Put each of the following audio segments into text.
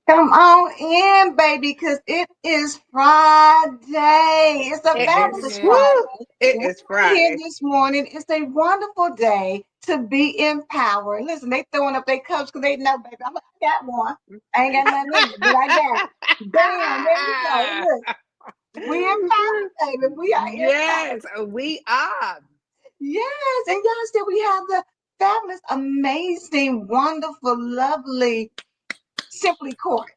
Come on in, baby, because it is Friday. It's a fabulous Friday. It is Friday. Here this morning. It's a wonderful day to be empowered. Listen, they throwing up their cups because they know, baby, I got one. I ain't got nothing in it, but I got it. Bam, there we go. Look, we empowered, baby. We are empowered. Yes, we are. Yes, and y'all still we have the fabulous, amazing, wonderful, lovely Simply Court.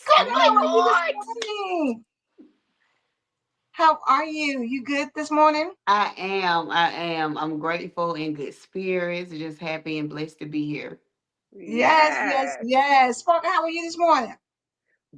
Courtney, how are you this morning? How are you? You good this morning? I am. I'm grateful in good spirits, just happy and blessed to be here. Yes. Sparker, how are you this morning?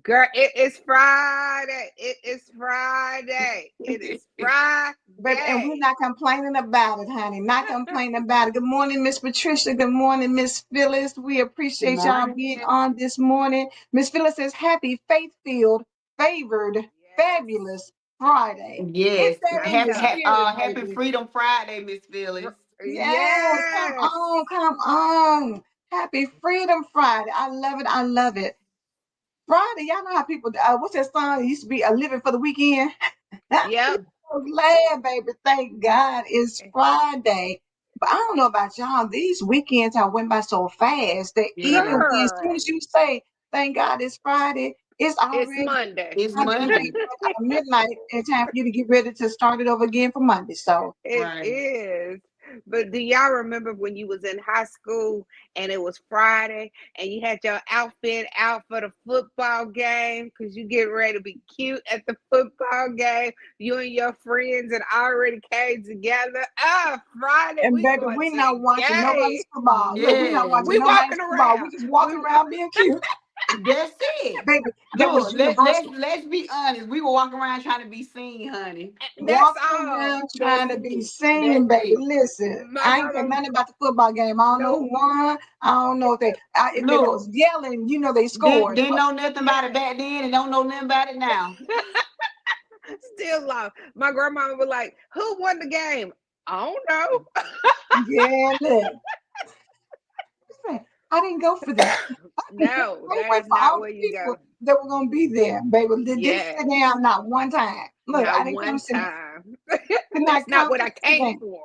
Girl, it is Friday. It is Friday. Baby, and we're not complaining about it, honey. Not complaining about it. Good morning, Miss Patricia. Good morning, Miss Phyllis. We appreciate y'all being on this morning. Miss Phyllis says, happy, faith-filled, favored, fabulous Friday. Yes. Happy Freedom Friday, Miss Phyllis. Yes. Come on. Happy Freedom Friday. I love it. Friday, y'all know how people, what's that song? It used to be a living for the weekend. Yep. I'm glad, baby. Thank God it's Friday. But I don't know about y'all. These weekends have went by so fast that even when, as soon as you say, thank God it's Friday, it's already Monday. It's Monday. Midnight. It's time for you to get ready to start it over again for Monday. So it is. But do y'all remember when you was in high school and it was Friday and you had your outfit out for the football game because you get ready to be cute at the football game? You and your friends and already came together. Friday. And baby, we not watching nobody's football. Yeah. Look, we not watching nobody's football. We just walking around being cute. That's it. Baby, that was let's be honest. We were walking around trying to be seen, honey. Walking around trying to be seen, baby. Listen, I ain't care nothing about the football game. I don't know who won. I don't know if they was yelling, they scored. Didn't know nothing about it back then and don't know nothing about it now. Still love. My grandma was like, who won the game? I don't know. Yeah, look. I didn't go for that. No, that's not where you go. That were gonna be there, baby. Didn't sit down not one time. Look, not I didn't one come time. That's not what I came for.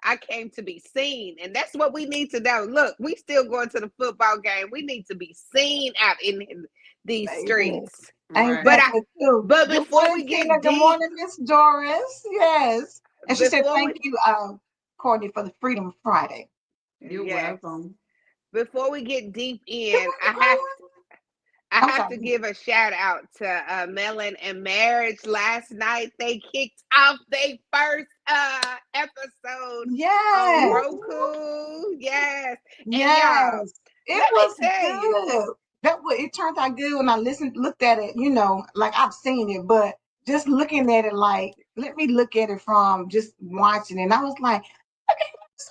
I came to be seen, and that's what we need to do. Look, we still going to the football game. We need to be seen out in these streets. Right. But before we get deep, good morning, Miss Doris. Yes, and she said thank you, Courtney, for the Freedom Friday. You're welcome. Before we get deep in, I have to give a shout out to Melon and Marriage. Last night they kicked off their first episode on Roku. Yes. And y'all, it was good. It turned out good when I looked at it, like I've seen it, but just looking at it, like, let me look at it from just watching it. And I was like,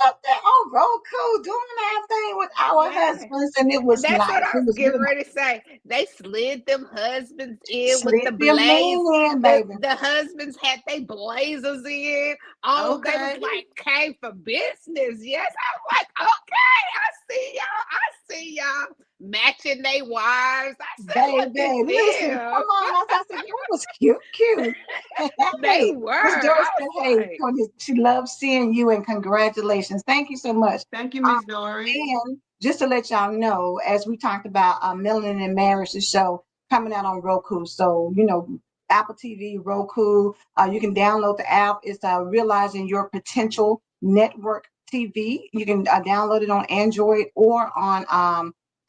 up there on Roku doing our thing with our Yeah. husbands, and it was That's what nice. I It was was getting real nice. ready to say. They slid them husbands in with Slid the them blaze. men in, The baby. the husbands had they blazers in. All they was Okay. like came for business. Yes, I was like, okay, I see y'all. I see y'all matching they wives. I said, look at Baby, listen, come them. on. I said, it was cute, cute. They Hey, were. Miss Doris I said, was hey, like, Courtney, she loves seeing you and congratulations. Thank you so much. Thank you, Um, Miss Doris. and just to let y'all know, as we talked about Melanin and Marriage, the show coming out on Roku. So, Apple TV, Roku, you can download the app. It's Realizing Your Potential Network TV. You can download it on Android or on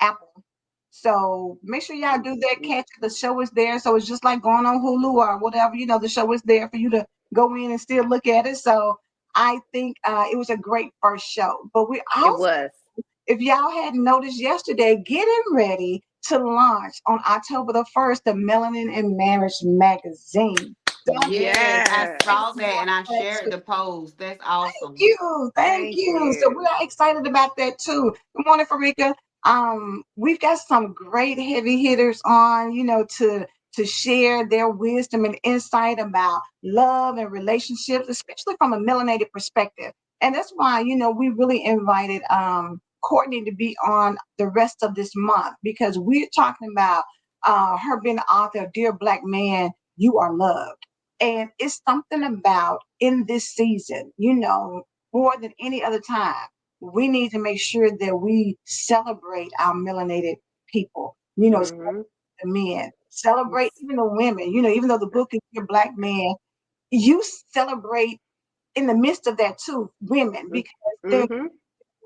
Apple. So make sure y'all do that. Catch it. The show is there. So it's just like going on Hulu or whatever. The show is there for you to go in and still look at it. So I think it was a great first show. But we it also, was. if y'all hadn't noticed yesterday, getting ready to launch on October the 1st, the Melanin and Marriage magazine. So I'm Yes, I Yeah. saw that and I excited shared the post. That's awesome. thank Thank you. So we you. are excited about that too. Good morning, Farika. We've got some great heavy hitters on, to share their wisdom and insight about love and relationships, especially from a melanated perspective. And that's why, we really invited Courtney to be on the rest of this month because we're talking about her being the author of Dear Black Man, You Are Loved. And it's something about in this season, more than any other time, we need to make sure that we celebrate our melanated people, celebrate Hmm. the men, celebrate even the women, even though the book is your black man, you celebrate in the midst of that too, women, because they're Hmm.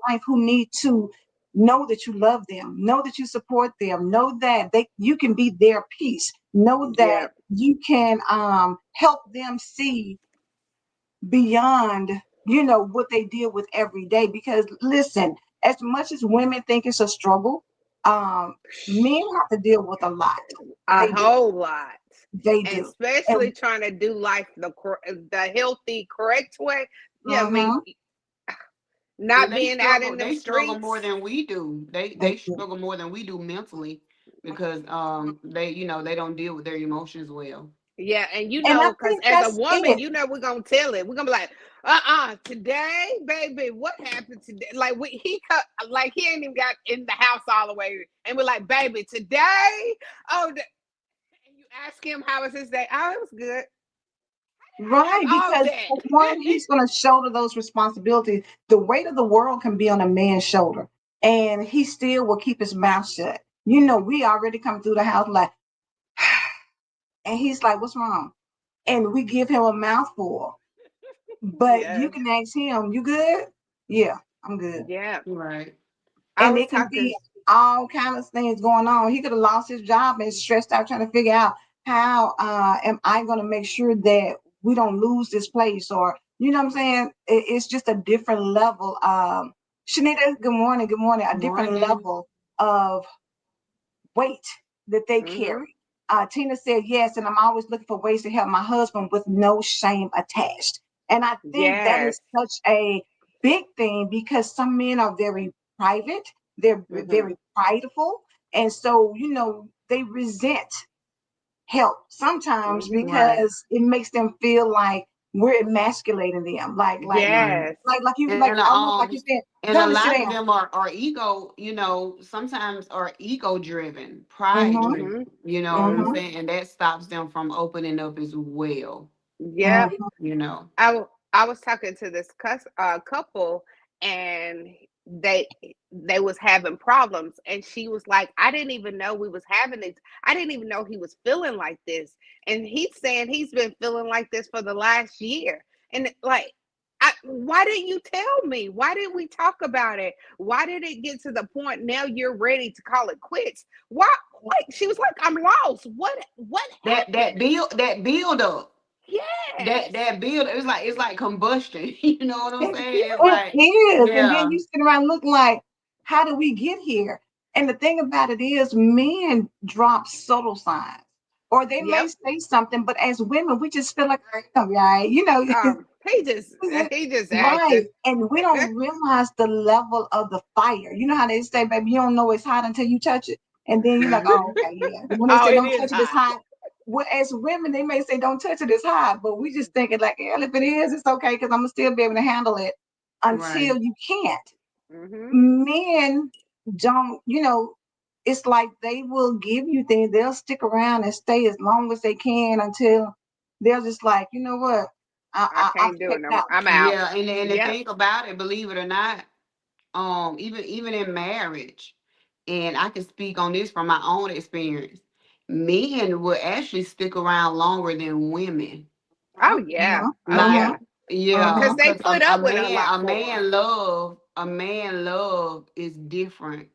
life who need to know that you love them, know that you support them, know that you can be their peace, know that Yeah. you can help them see beyond what they deal with every day. Because listen, as much as women think it's a struggle, men have to deal with a lot. A They do. whole lot. They And do. especially And trying to do life the healthy, correct way. Yeah, I mean, uh-huh, not being out in them They struggle more streets. than we do. they They do. struggle more than we do mentally because they don't deal with their emotions well. Yeah, and And I because think as a that's woman, it. we're gonna tell it. We're gonna be like, today, baby, what happened today? Like like he ain't even got in the house all the way, and we're like, baby, today, and you ask him how was his day? Oh, it was good. I Right, have all because for one, that. he's going to shoulder those responsibilities. The weight of the world can be on a man's shoulder, and he still will keep his mouth shut. We already come through the house like, and he's like, "What's wrong?" And we give him a mouthful, but you Yes, can ask him, "You good?" Yeah, I'm good. yeah. Right. I And was it can talking. be all kind of things going on. He could have lost his job and stressed out trying to figure out how am I going to make sure that we don't lose this place, or you know what I'm saying? It's just a different level. Shanita, good morning, good morning. A different Morning. level of weight that they Hmm. carry. Tina said yes, and I'm always looking for ways to help my husband with no shame attached. And I think that Yes. is such a big thing because some men are very private, they're Hmm. very prideful, and so they resent help sometimes Hmm. Right. because it makes them feel like we're emasculating them, like like Right. Yes. like you like And almost like you said, and tell a them to sit lot of down. them are ego, sometimes are ego driven, pride Mm-hmm, driven, Hmm. you know what I'm mm-hmm, Hmm. saying? And that stops them from opening up as well, Yep. mm-hmm. you know. I was talking to this couple, and they they was having problems, and she was like, I didn't even know we was having this. I didn't even know he was feeling like this. And he's saying he's been feeling like this for the last year. And like, why didn't you tell me? Why didn't we talk about it? Why did it get to the point now you're ready to call it quits? Why? Like, she was like, I'm lost. What happened? That build up, Yes. that build, it's like combustion. You know what I'm saying? It's It like, is. And then yeah, you sit around looking like, how did we get here? And the thing about it is, men drop subtle signs. Or they may Yep. say something, but as women, we just feel like, "All right, it's gonna be all right." Oh, he just he just Right. acting. And we don't realize the level of the fire. You know how they say, baby, you don't know it's hot until you touch it. And then you're like, oh, okay, yeah. When they Oh, say it don't is touch it, it's hot. hot. Well, as women, they may say don't touch it, it's hot. But we just thinking like, hell, if it is, it's okay because I'm gonna still be able to handle it Right. until you can't. Hmm. Men don't, it's like they will give you things. They'll stick around and stay as long as they can until they're just like, you know what? I I've can't do it checked no more. out. I'm out. Yeah, and the Yep. thing about it, believe it or not, even in marriage, and I can speak on this from my own experience, men will actually stick around longer than women. Oh Uh-huh, yeah. Oh Like, uh-huh, yeah. yeah, uh-huh. Because they because put up with a lot more. a man love is different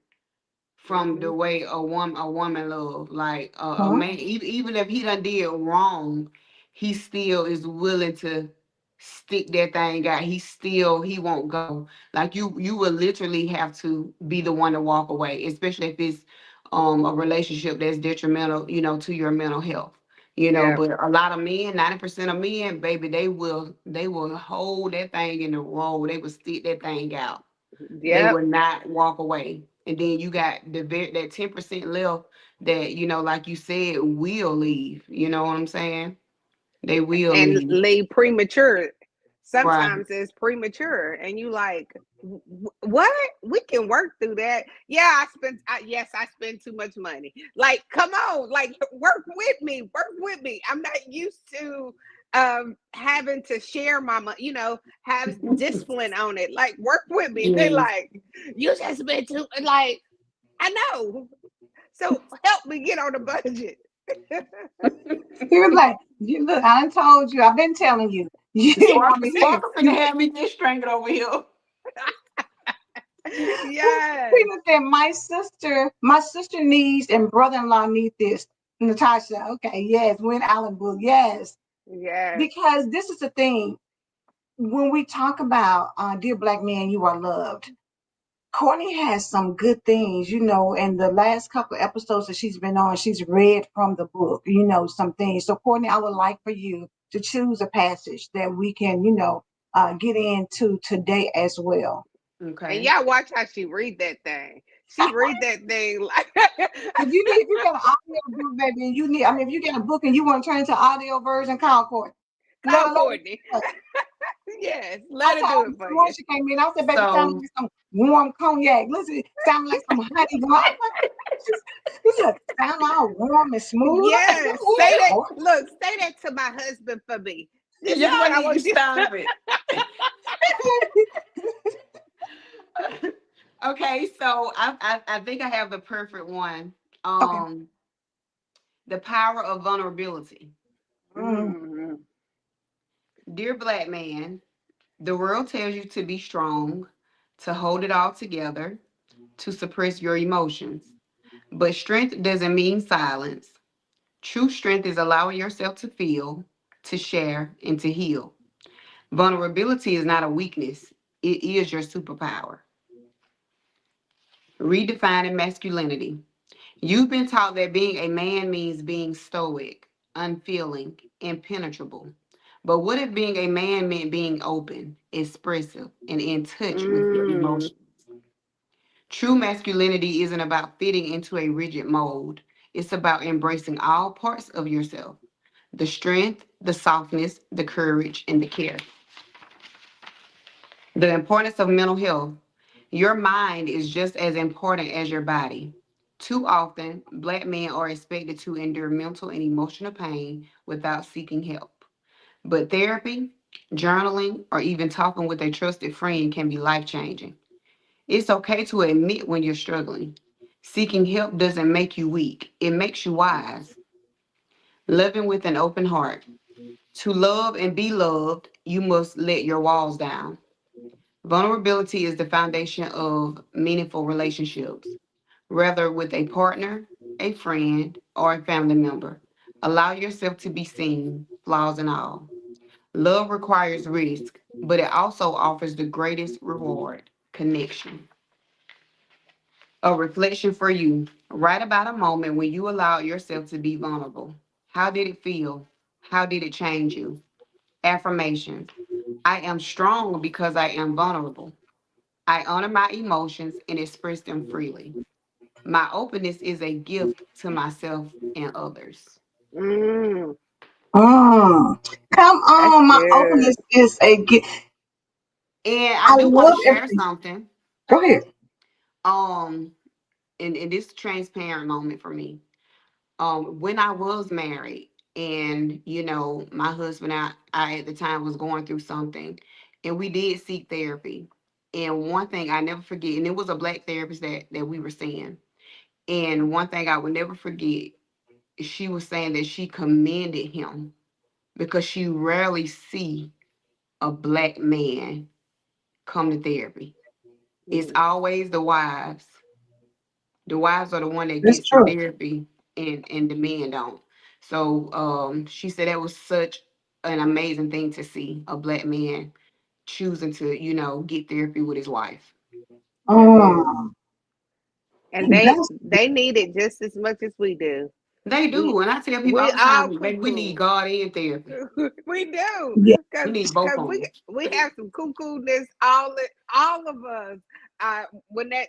from Hmm. the way a woman love. Like, a Uh-huh. man, even if he done did wrong, he still is willing to stick that thing out. He won't go. Like, you will literally have to be the one to walk away, especially if it's a relationship that's detrimental, to your mental health. Yep. But a lot of men, 90% of men, baby, they will hold that thing in the road. They will stick that thing out. They Yep. would not walk away. And then you got that 10% left that, like you said, will leave. You know what I'm saying? They will And leave. leave premature. Right. Sometimes it's premature, and you like, what? We can work through that. Yeah, yes, I spend too much money. Like, come on, like, work with me, work with me. I'm not used to having to share my money, have discipline on it. Like, work with me. They Yes. like, you just spend too, like, I know. So help me get on the budget. He was like, you look, I done told you, I've been telling you. You didn't want Sparkle, to hear. Sparkle finna have me get strangled over here. Yes. Peter said, my sister needs and brother-in-law need this. Natasha, okay, yes, we're in Allen book, yes. Yes. Because this is the thing. When we talk about dear black man, you are loved. Courtney has some good things, in the last couple of episodes that she's been on, she's read from the book, some things. So, Courtney, I would like for you to choose a passage that we can, get into today as well. And Okay. y'all watch how she read that thing. She read that thing like If you got an audio book, baby, and if you get a book and you want to turn it to audio version, call Courtney. call Let her Courtney. do it. Yes, I let her told do her it this for morning you. she came in. I said, baby, sounding So, like some warm cognac. Listen, sounding like some honey. She said, sound all warm and smooth. I said, Yes, go say ahead, that. Courtney. Look, say that to my husband for me. This is what y'all I need to want you. stop it. Okay, so I think I have the perfect one. Okay. Um, the power of vulnerability. Mm, Mm, Dear black man, the world tells you to be strong, to hold it all together, to suppress your emotions. But strength doesn't mean silence. True strength is allowing yourself to feel, to share, and to heal. Vulnerability is not a weakness, it is your superpower. Redefining masculinity. You've been taught that being a man means being stoic, unfeeling, impenetrable. But what if being a man meant being open, expressive, and in touch with your mm, emotions? True masculinity isn't about fitting into a rigid mold, it's about embracing all parts of yourself: the strength, the softness, the courage, and the care. The importance of mental health. Your mind is just as important as your body. Too often, black men are expected to endure mental and emotional pain without seeking help. But therapy, journaling, or even talking with a trusted friend can be life changing. It's okay to admit when you're struggling. Seeking help doesn't make you weak, it makes you wise. Loving with an open heart. To love and be loved, you must let your walls down. Vulnerability is the foundation of meaningful relationships, whether with a partner, a friend, or a family member. Allow yourself to be seen, flaws and all. Love requires risk, but it also offers the greatest reward: connection. A reflection for you. Write about a moment when you allowed yourself to be vulnerable. How did it feel? How did it change you? Affirmations. I am strong because I am vulnerable. I honor my emotions and express them freely. My openness is a gift to myself and others. Mm, Mm. Come that's on, my good. openness is a gift. And I I do want to love share everything. something. Go ahead. Um, and this transparent moment for me. When I was married, and my husband, I at the time was going through something, and we did seek therapy. And one thing I never forget, and it was a black therapist that we were seeing. And one thing I would never forget, she was saying that she commended him because she rarely see a black man come to therapy. It's Mm. always the wives. The wives are the one that That's gets the true. therapy, and the men don't. So she said that was such an amazing thing to see a black man choosing to, get therapy with his wife. That is. Mm. And That's they need it just as much as we do. They We do. And I tell people we all the all time, baby, we need cuckoo. God and therapy. We do, yeah. We cause need both cause of we them. we have some cuckoo-ness all of us. When that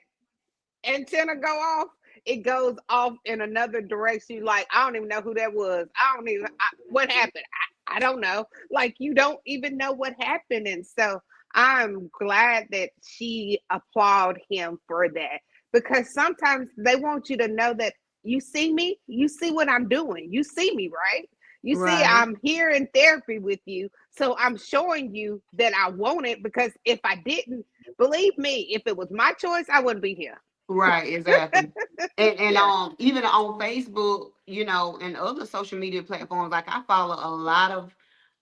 antenna go off, it goes off in another direction. Like I don't even know who that was. I don't even what happened. I don't know. Like you don't even know what happened, and so I'm glad that she applauded him for that because sometimes they want you to know that you see me, you see what I'm doing, you see me, right? You see, Right. I'm here in therapy with you, so I'm showing you that I want it because if I didn't, believe me, if it was my choice, I wouldn't be here. Right, exactly. And Yeah. even on Facebook, and other social media platforms, like I follow a lot of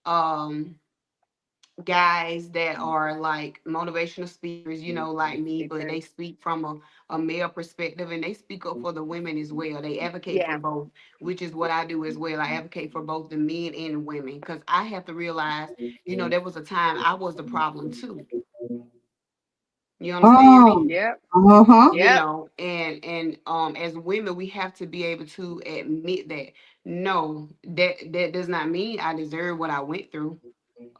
um guys that are like motivational speakers, like me, Me but too. they speak from a male perspective, and they speak up for the women as well. They advocate for Yeah. both, which is what I do as well. I advocate for both the men and the women because I have to realize, there was a time I was the problem too. You understand Mm. me? Yep. Uh-huh. Yep. And as women we have to be able to admit that no, that does not mean I deserve what I went through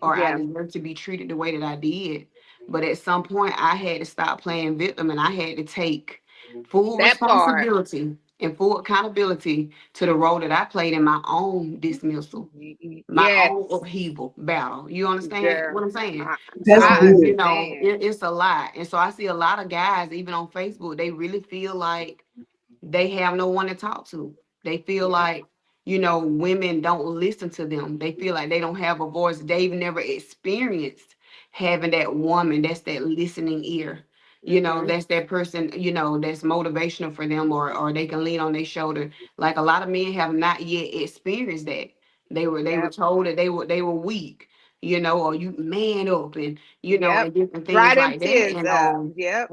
or I Yeah. deserve to be treated the way that I did. But at some point, I had to stop playing victim and I had to take full That part. responsibility and full accountability to the role that I played in my own dismissal, my Yes, own upheaval battle. You understand girl. what I'm saying? I, That's I So, good. understand. it's a lot. And so I see a lot of guys, even on Facebook, they really feel like they have no one to talk to. They feel Yeah. like, women don't listen to them. They feel like they don't have a voice. They've never experienced having that woman that's that listening ear. Mhm. That's that person, that's motivational for them, or they can lean on their shoulder. Like a lot of men have not yet experienced that. They were Yep. told that they were weak, or you man up, and Yep. and different things Dry them like that. tears And up. Yep.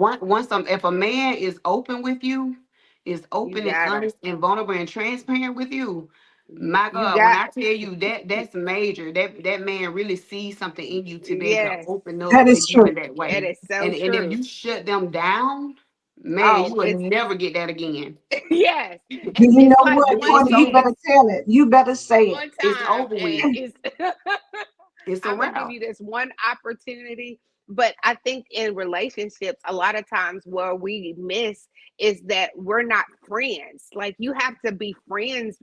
if a man is open with you, is You open and got them. honest and vulnerable and transparent with you, my You God, when got. I tell you that's major, that man really sees something in you to be able to Yes. open That up to is you true. in that That way. is so And if true. you shut them down, man, Oh, you will it's never get that again. yes. You It's know like what, one It's Courtney? You over. better chance, tell it. You better say it. one It's time, over and with. it's It's a I'm gonna give wrap. you this one opportunity. But I think in relationships, a lot of times where we miss is that we're not friends. Like you have to be friends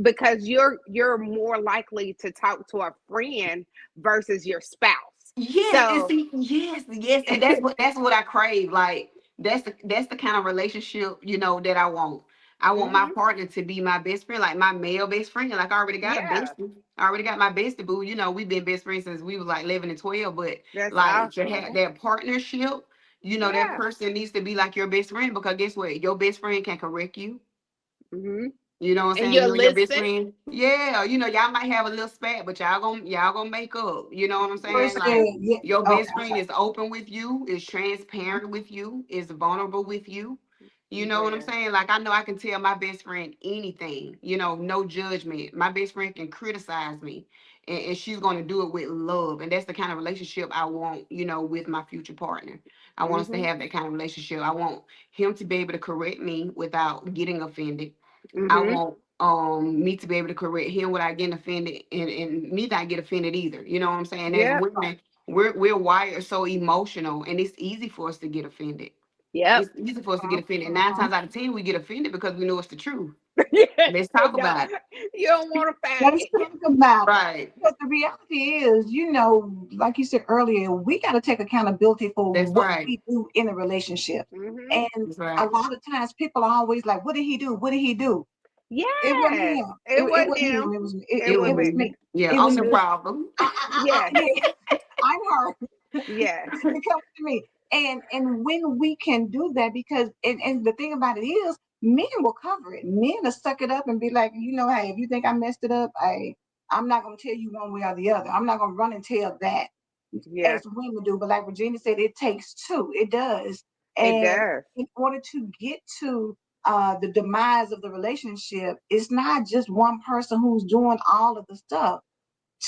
because you're more likely to talk to a friend versus your spouse. Yes, and So see, yes, and that's what I crave. Like that's the kind of relationship that I want. I want my hmm partner to be my best friend, like my male best friend. Like I already got a yeah, bestie. I already got my bestie boo. We've been best friends since we was like 11 and 12. But that's like to awesome. have that partnership, that Yeah. person needs to be like your best friend because guess what? Your best friend can correct you. hmm You know what I'm And saying? you You and your best listen. friend. Yeah, y'all might have a little spat, but y'all gonna make up. You know what I'm First saying? said, Like yeah. your Oh, best friend is open with you, is transparent with you, is vulnerable with you. You know what I'm Yeah. saying? Like I know I can tell my best friend anything, no judgment. My best friend can criticize me and she's gonna do it with love. And that's the kind of relationship I want, with my future partner. I want us to hmm have that kind of relationship. I want him to be able to correct me without getting offended. I hmm want me to be able to correct him without getting offended and me not get offended either. You know what I'm saying? As Yep. women, We're wired so emotional, and it's easy for us to get offended. Yep. It's easy for us to get Uh-huh, offended. Nine uh-huh. times out of ten, we get offended because we know it's the truth. Yes, Let's you talk don't. about it. You don't want to Let's fight. talk about it. Right. Because the reality is, like you said earlier, we got to take accountability for That's what right. we do in a relationship. Hmm. And That's a right. lot of times people are always like, what did he do? What did he do? It wasn't Yes, him. it It was wasn't him. him. It was It It was was it was me. me. me. Yeah, It I'm was the me. problem. Yes, Yeah, I'm her. yes, It comes to me. And when we can do that, because and the thing about it is, men will cover it. Men will suck it up and be like, hey, if you think I messed it up, I'm not gonna tell you one way or the other. I'm not gonna run and tell that yeah. as women do. But like Regina said, it takes two. It does. It And does. in order to get to the demise of the relationship, it's not just one person who's doing all of the stuff.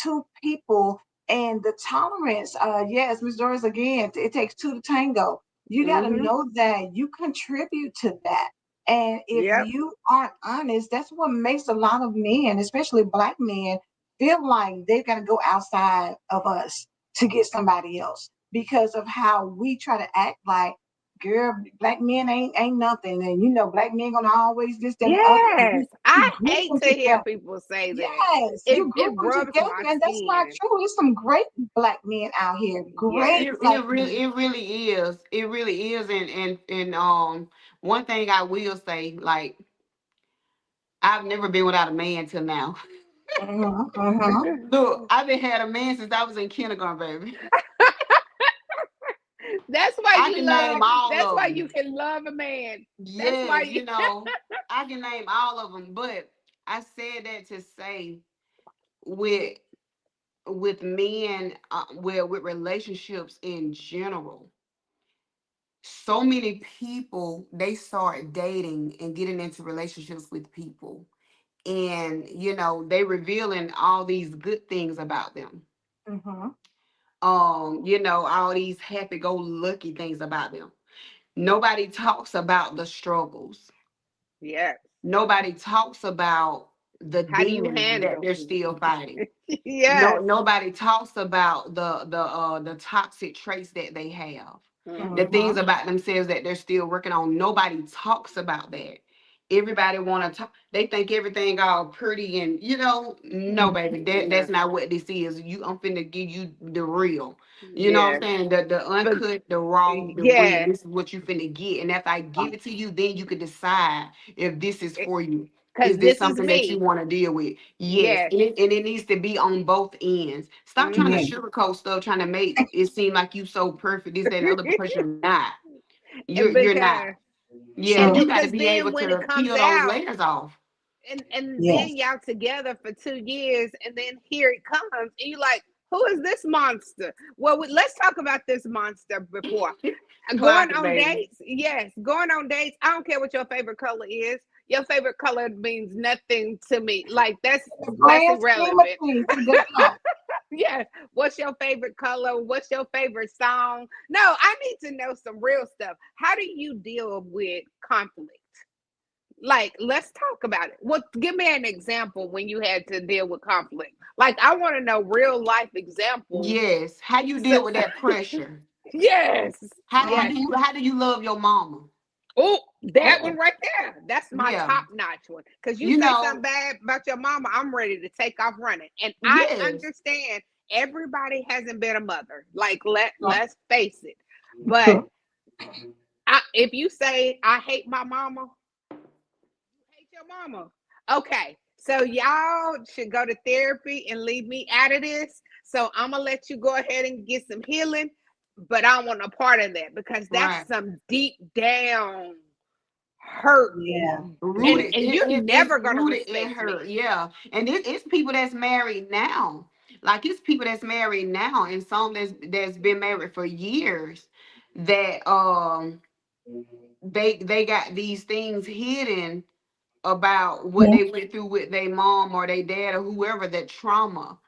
Two people, and the tolerance, yes, Miss Doris, again, it takes two to tango. You got to Hmm. know that you contribute to that. And if Yep. you aren't honest, that's what makes a lot of men, especially black men, feel like they've got to go outside of us to get somebody else because of how we try to act like, girl, black men ain't nothing, and black men gonna always this that, and the other. And Yes. you I grew hate them to hear together. people say that. Yes, It you it group them rubs together, my and that's not skin. true. There's some great black men out here, Yes. great black men. It really is. It really is. And one thing I will say, like, I've never been without a man till now. Uh-huh, uh-huh. Look, I've been had a man since I was in kindergarten, baby. That's why I you can love. name all That's of why them. you can love a man. That's why Yes, you. I can name all of them. But I said that to say, with men, well, with relationships in general, so many people, they start dating and getting into relationships with people, and they revealing all these good things about them, Uh-huh. all these happy-go-lucky things about them. Nobody talks about the struggles. Yes. Nobody talks about the How do you demons that handle? they're still fighting. Yes. Nobody talks about the toxic traits that they have, the Hmm. Uh-huh. things about themselves that they're still working on. Nobody talks about that. Everybody want to talk. They think everything all pretty, and no, baby, that's No. not what this is. I'm finna give you the real. You know what I'm Yes. saying? The But uncut, the raw, the real. yeah, This is what you finna get, and after I give it to you, then you can decide if this is for you. because Is this this is something that you me. want to deal with? Yes, Yes. and it needs to be on both ends. Stop trying to Yeah. Hmm. sugarcoat stuff, trying to make it seem like you so perfect, this, that, and the other, because you're not. You're And you're not. because Yeah, and So, you got to because be then able when it to comes peel those out, layers off. and then yes. y'all together for 2 years, and then here it comes, and you like, who is this monster? Well, let's talk about this monster before going Clock it, on baby. dates. Yes, going on dates. I don't care what your favorite color is. Your favorite color means nothing to me. Like The that's grand scheme of irrelevant. things, it does not. Yeah. What's your favorite color? What's your favorite song? No, I need to know some real stuff. How do you deal with conflict? Like, let's talk about it. What? Give me an example when you had to deal with conflict. Like, I want to know real life examples. Yes. How you So, deal with that pressure? yes, yes. How do you love your mama? Oh, that Oh, one right there. That's my Yeah. top notch one. Because you You say something know, bad about your mama, I'm ready to take off running. And I yes. understand everybody hasn't been a mother. Like, right. let's face it. But True. if you say I hate my mama, hate your mama. Okay, so y'all should go to therapy and leave me out of this. So I'm gonna let you go ahead and get some healing, but I don't want a part of that because that's Right. some deep down hurt, Yeah. and Rooted. you're It's never gonna rooted in respect her. me. Yeah. And it's people that's married now. Like, it's people that's married now, and some that's been married for years, that they got these things hidden about what Yeah. they went through with their mom or their dad or whoever, that trauma,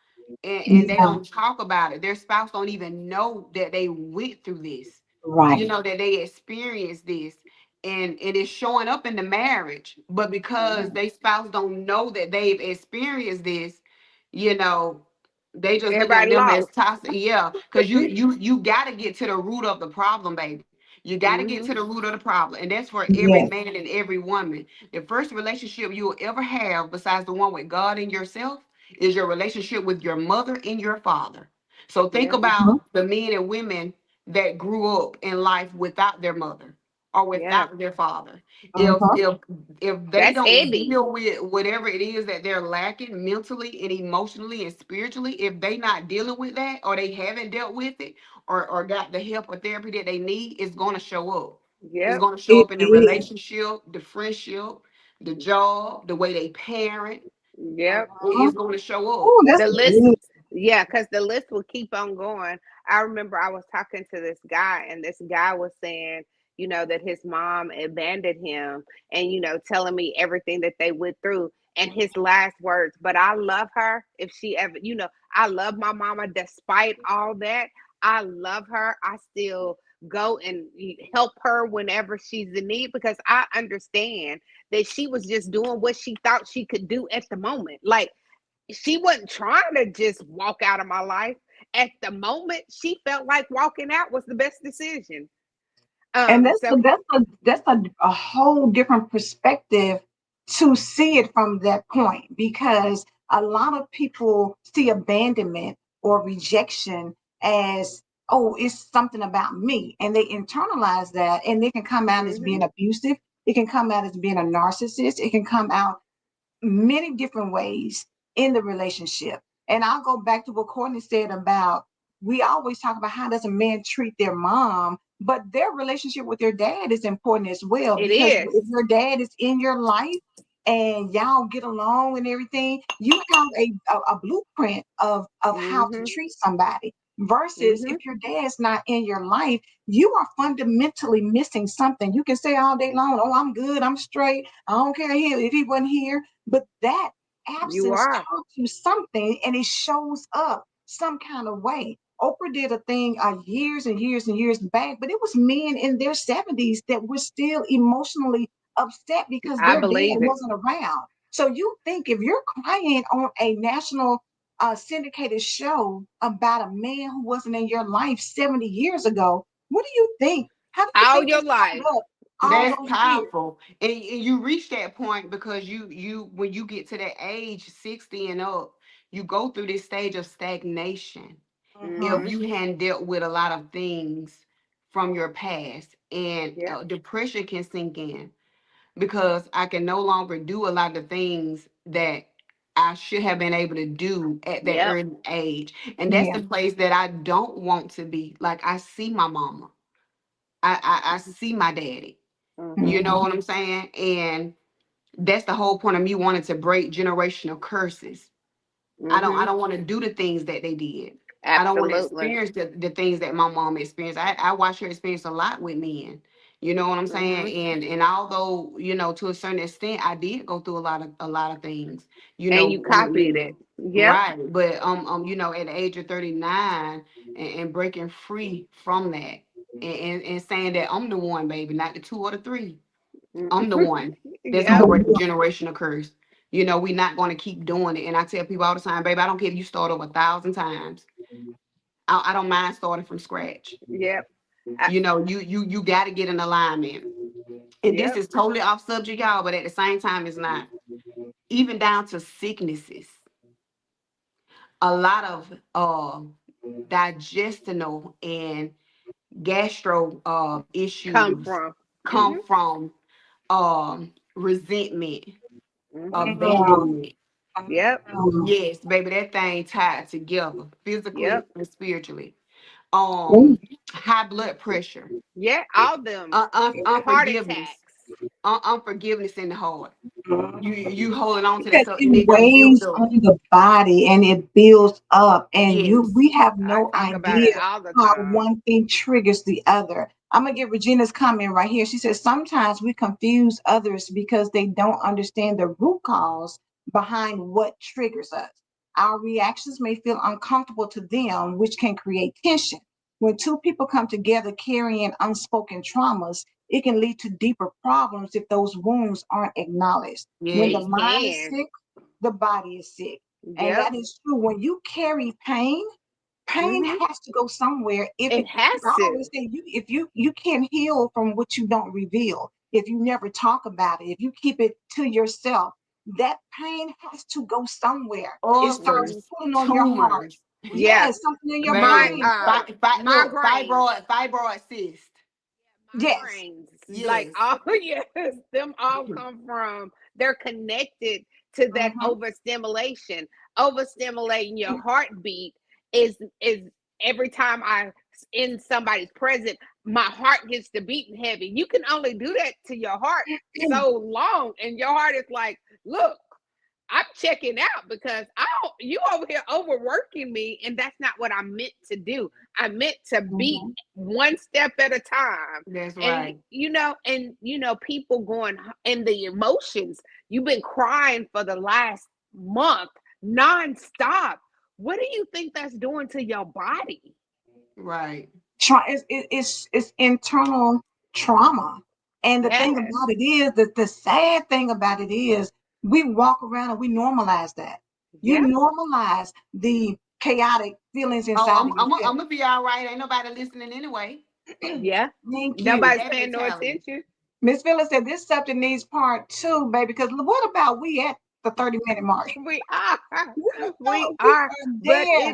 and they Yeah. don't talk about it. Their spouse don't even know that they went through this, Right. that they experienced this, and it is showing up in the marriage. But because Mhm. they spouse don't know that they've experienced this, you know They just look at Everybody them as lost. toxic. Yeah, because you got to get to the root of the problem, baby. You got to get Hmm. to the root of the problem, and that's for every Yes. man and every woman. The first relationship you will ever have, besides the one with God and yourself, is your relationship with your mother and your father. So think Yeah. Mhm. about the men and women that grew up in life without their mother or Yeah. without their father. If Mhm. if if they That's don't heavy. deal with whatever it is that they're lacking mentally and emotionally and spiritually, if they not dealing with that or they haven't dealt with it or got the help or therapy that they need, it's going to show up. It's Yep. going to show It up in the is. relationship, the friendship, the job, the way they parent. Yep. Mhm. It's going to show up. Oh, that's The list, good. yeah, because the list will keep on going. I remember I was talking to this guy, and this guy was saying, that his mom abandoned him, and telling me everything that they went through. And his last words, but I love her. If she ever, I love my mama despite all that. I love her. I still go and help her whenever she's in need, because I understand that she was just doing what she thought she could do at the moment. Like, she wasn't trying to just walk out of my life. At the moment, she felt like walking out was the best decision. And So that's a whole different perspective to see it from that point, because a lot of people see abandonment or rejection as, oh, it's something about me, and they internalize that, and it can come out as mhm, being abusive, it can come out as being a narcissist, it can come out many different ways in the relationship. And I'll go back to what Courtney said about, we always talk about how does a man treat their mom, but their relationship with their dad is important as well, it because is. if your dad is in your life and y'all get along and everything, you have a blueprint of how to Mhm, treat somebody. Versus if mhm. your dad's not in your life, you are fundamentally missing something. You can say all day long, oh, I'm good, I'm straight, I don't care if he wasn't here, but that You absence are. taught you something, and it shows up some kind of way. Oprah did a thing years and years and years back, but it was men in their 70s that were still emotionally upset because I their dad believe it. wasn't around. So you think if you're crying on a national syndicated show about a man who wasn't in your life 70 years ago, what do you think? How do you All think your this life. showed up all That's those years? powerful. And you reach that point because you when you get to that age 60 and up, you go through this stage of stagnation. If Mhm. Mhm. you hadn't dealt with a lot of things from your past, and Yep. depression can sink in because I can no longer do a lot of things that I should have been able to do at that Yep. early age. And that's Yeah. the place that I don't want to be. Like, I see my mama. I see my daddy. You Mhm. know Mhm. what I'm saying? And that's the whole point of me wanting to break generational curses. I Mhm. don't want to do the things that they did. I don't want to Absolutely. experience the things that my mom experienced. I watched her experience a lot with men. You know what I'm saying? Mhm. And although, to a certain extent I did go through a lot of things, And you with copied it. men. Yep. Right. But at the age of 39 and breaking free from that, and saying that I'm the one, baby, not the two or the three. Mm. I'm the one that's gonna Yep. break the generational curse. We're not gonna keep doing it. And I tell people all the time, baby, I don't care if you start over 1,000 times. I don't mind starting from scratch. Yep. I, You got to get in alignment. And this yep. is totally off subject, y'all, but at the same time, it's not. Even down to sicknesses, a lot of digestional and gastro Come issues from. come Mhm. from resentment, Mhm. abandonment. Yep. Yes, baby, that thing tied together physically Yep. and spiritually. Mhm. High blood pressure, Yeah. All them heart unforgiveness, attacks. unforgiveness in the heart. You Mhm. you holding on to that Because stuff and it it just built weighs up. on the body and it builds up, and Yes, we have I no talk about idea it all the how time. one thing triggers the other. I'm gonna get Regina's comment right here. She says sometimes we confuse others because they don't understand the root cause behind what triggers us. Our reactions may feel uncomfortable to them, which can create tension. When two people come together carrying unspoken traumas, it can lead to deeper problems if those wounds aren't acknowledged. When the yes, It mind is can. sick, the body is sick. And Yep. that is true. When you carry pain, pain Hmm. has to go somewhere. If It it, has I always to. say, if you can't heal from what you don't reveal, if you never talk about it, if you keep it to yourself, that pain has to go somewhere. It starts Hmm. Ulcers, pulling on your heart. tumors, Yeah. Yes, something in your My baby. brain. Look, migraines. fibroid cyst. Yes. Migraines, like Yes. all yes, them all come from. They're connected to that Mm-hmm. overstimulation. Overstimulating your heartbeat is every time I in somebody's present, my heart gets to beating heavy. You can only do that to your heart so long, and your heart is like, look, I'm checking out because I don't, you over here overworking me, and that's not what I meant to do. I meant to beat Mm-hmm. one step at a time. That's And right. people going in the emotions. You've been crying for the last month nonstop. What do you think that's doing to your body? Right. It's internal trauma. And the thing Yes. about it is that the sad thing about it is we walk around and we normalize that. You Yeah. normalize the chaotic feelings Oh, inside of I'm yourself. gonna be all right. Ain't nobody listening anyway. Yeah. Thank you. Nobody's That paying no mentality. attention. Miss Phyllis said this subject needs part two, baby, because what about we at the 30-minute mark? We are. What We about we are. are But there?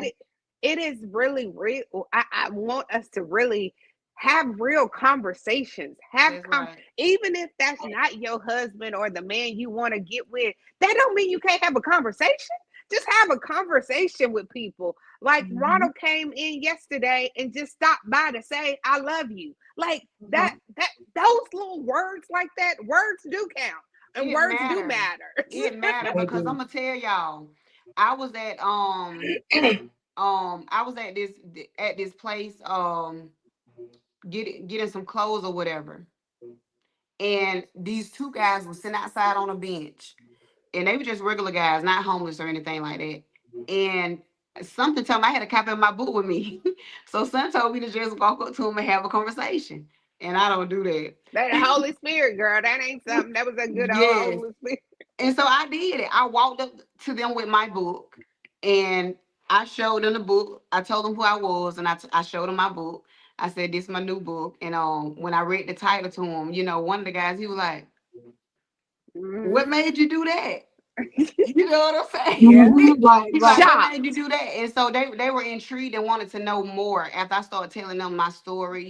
it is really real. I want us to really have real conversations. That's right. Even if that's not your husband or the man you want to get with, that don't mean you can't have a conversation. Just have a conversation with people. Like Mhm, Ronald came in yesterday and just stopped by to say, I love you. Like mhm, that those little words like that, words do count. And It words do matter. matter. It matter because I'm baby. gonna tell y'all. I was at I was at this place getting some clothes or whatever, and these two guys were sitting outside on a bench, and they were just regular guys, not homeless or anything like that. And something told me I had a copy of my book with me, so son told me to just walk up to them and have a conversation, and I don't do that. That Holy Spirit, girl, that ain't something. That was a good old Yes. Holy Spirit. And so I did it. I walked up to them with my book and I showed them the book. I told them who I was and I showed them my book. I said, this is my new book. And when I read the title to him, one of the guys, he was like, Mm-hmm. what made you do that? You know what I'm saying? Yeah. Mhm, right, He's like, right. what made you Shocked. do that? And so they were intrigued and wanted to know more after I started telling them my story,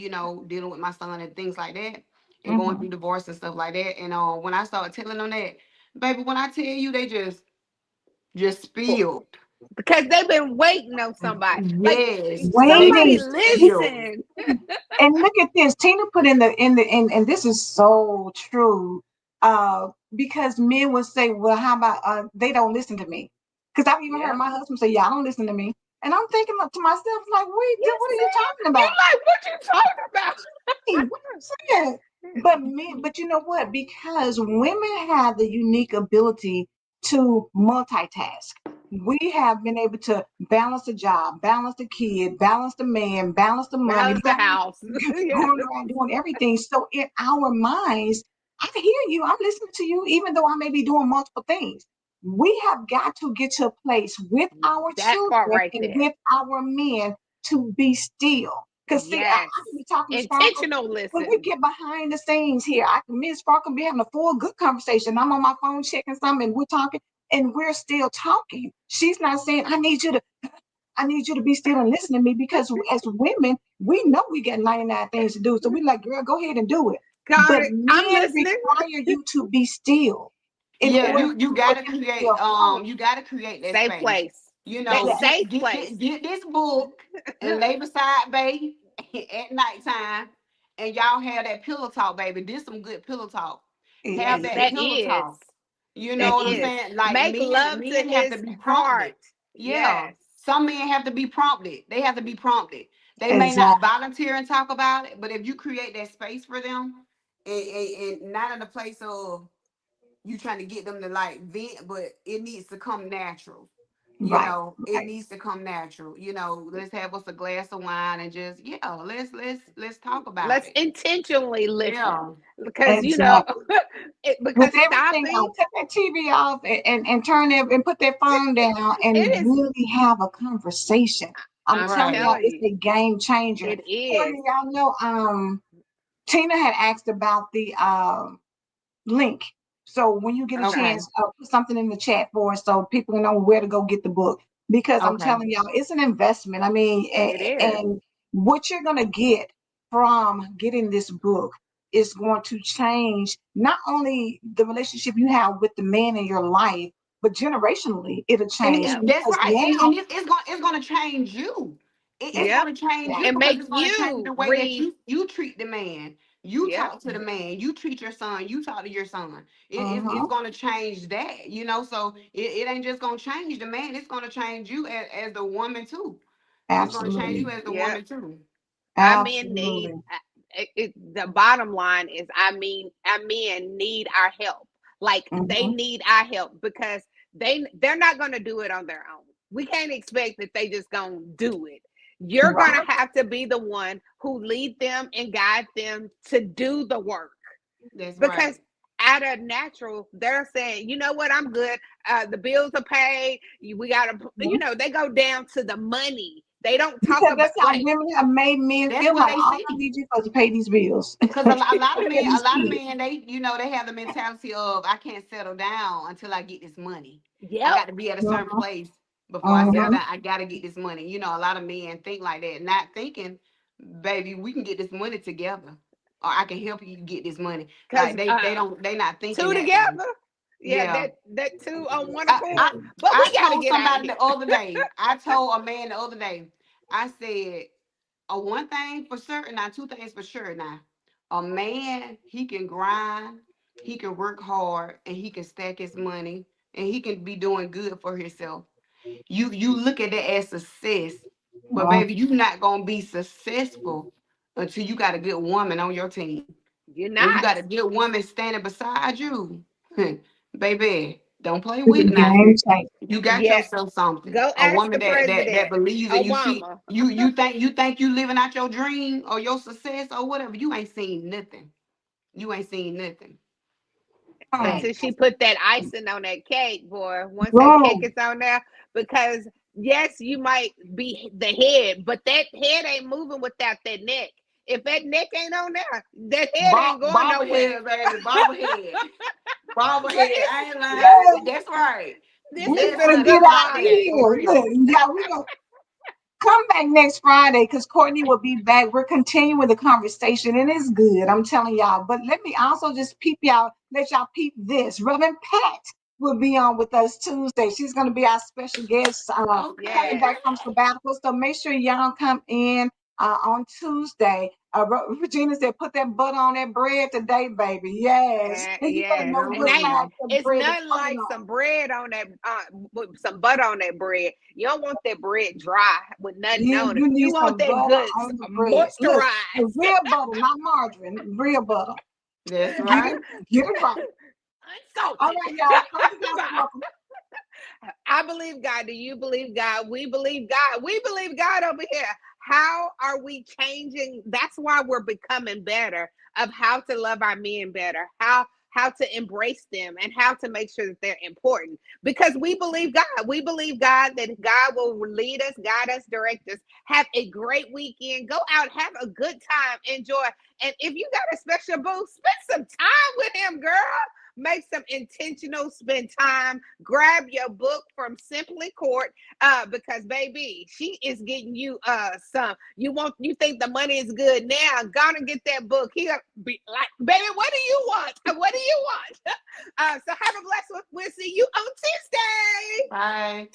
dealing with my son and things like that, and going Mhm. through divorce and stuff like that. And when I started telling them that, baby, when I tell you, they just spilled. Because they've been waiting on somebody. Like Yes, they somebody Waiting. just spilled. listen. And look at this. Tina put and this is so true. Because men will say, well, how about they don't listen to me? Because I've even heard Yep. my husband say, yeah, I don't listen to me. And I'm thinking to myself, like, wait, Yes, what are you talking ma'am. You about? like what you talking about? Hey, what you saying? But you know what? Because women have the unique ability to multitask. We have been able to balance the job, balance the kid, balance the man, balance the money, Balance the balance house. Yes. going around doing everything. So in our minds, I hear you. I'm listening to you, even though I may be doing multiple things. We have got to get to a place with our That part children right and there. with our men to be still. Because see, I Yes. can be talking to Sparkle. Intentional When we listen. get behind the scenes here, me and Sparkle be having a full good conversation. I'm on my phone checking something and we're talking and we're still talking. She's not saying, I need you to be still and listen to me because as women, we know we got 99 things to do. So we like, girl, go ahead and do it. Got But it. I'm men listening. require you to be still in Yeah, order you for gotta them to create feel whole. that Safe space. place. That Yes, safe place. Get this book and lay beside babe at nighttime, and y'all have that pillow talk, baby. This some good pillow talk. Have that That pillow is. talk. You That know what I'm is. saying? Like Make men, love to men have to his be heart. prompted. Yeah, Yes. some men have to be prompted. They have to be prompted. They may not exactly. volunteer and talk about it, but if you create that space for them, and not in a place of you trying to get them to like vent, but it needs to come natural. Right. It Right. needs to come natural. Let's have us a glass of wine and just, let's talk about Let's it. intentionally listen, Yeah. because Exactly. because With everything stopping on, take that TV off and turn it and put that phone down and it is. really have a conversation. I'm I'm telling Right. y'all, telling it's you, a game changer. it is. Courtney, y'all know, Tina had asked about the link. So when you get a Okay. chance, put something in the chat for us so people know where to go get the book. Because I'm Okay. telling y'all, it's an investment. I mean, It is. and what you're gonna get from getting this book is going to change not only the relationship you have with the man in your life, but generationally, it'll And change Yep. that's because right. now, And it's gonna change you. It's Yep. gonna change you yeah, And because make it's gonna change you the way that read. you treat the man. You Yep. talk to the man. You treat your son. You talk to your son. It's uh-huh, gonna change that. So it ain't just gonna change the man. It's gonna change you as the woman too. It's gonna change you absolutely, as the Yep. woman too. Our men need, absolutely. the bottom line is, our men need our help. Like, they Hmm. need our help, because they're not going to do it on their own. We can't expect that they just going to do it. You're going Right. to have to be the one who lead them and guide them to do the work, That's right. because out of natural, they're saying, you know what, I'm good. The bills are paid. We got to, they go down to the money. They don't talk Because about, that's how like, women have made men That's feel what like they all I see. need you for to pay these bills, Because a take lot of care of men, these kids. they have the mentality of, I can't settle down until I get this money. I yep, got to be at a certain Uh-huh, place before I settle uh-huh. down. I got to get this money. A lot of men think like that, not thinking, baby, we can get this money together, or I can help you get this money. because Like they not thinking two that way. together, yeah, Yeah. that two on one I, accord. I But I we got to told get out of somebody here. the other day. I told a man the other day. I said, one thing for certain, now two things for sure. Now, a man, he can grind, he can work hard, and he can stack his money, and he can be doing good for himself. You look at that as success, but Uh, baby, you're not gonna be successful until you got a good woman on your team. You're When you not. got a good woman standing beside you, baby, don't play it's a with now. game changer. You got Yeah, yourself something. go A ask woman the that president, believes in you. Obama. You think you living out your dream or your success or whatever. You ain't seen nothing. You ain't seen nothing. Mm. Until Fact. she put that icing on that cake, boy. Once that cake Boom. is on there, because yes, you might be the head, but that head ain't moving without that neck. If that neck ain't on there, that head ain't going nowhere. Bobblehead, baby. Bobblehead. But Bobblehead. I ain't lying. Yes, That's right. this we has Yes, been a better honey. get good It's like out of Friday. that. For here. Look, real. yeah, we gonna come back next Friday because Courtney will be back. We're continuing the conversation and it's good. I'm telling y'all. But let me also just let y'all peep this. Reverend Pat will be on with us Tuesday. She's going to be our special guest, coming Okay. Yes. back from sabbatical. So make sure y'all come in on Tuesday. Regina said, put that butter on that bread today, baby. Yes. You better Yes, know No, and what ain't, size ma'am. of it's bread to nothing put it like on. some bread on that, with some butter on that bread. You don't want that bread dry with nothing on it. You You need want some that butter good on the bread. Look, the moisturized. real butter, not margarine, real butter. That's Get it, right. get it right. All Unsalted. right, y'all. Close it out. Welcome. I believe God. Do you believe God? We believe God. We believe God over here. How are we changing? That's why we're becoming better of how to love our men better, how to embrace them, and how to make sure that they're important. Because we believe God. We believe God, that God will lead us, guide us, direct us. Have a great weekend. Go out, have a good time, enjoy. And if you got a special boo, spend some time with him, girl. Make some intentional spend time. Grab your book from Simply Court, because baby, she is getting you some. You think the money is good now? Gonna get that book. He'll be like, baby, what do you want? What do you want? So have a blessed one. We'll see you on Tuesday. Bye.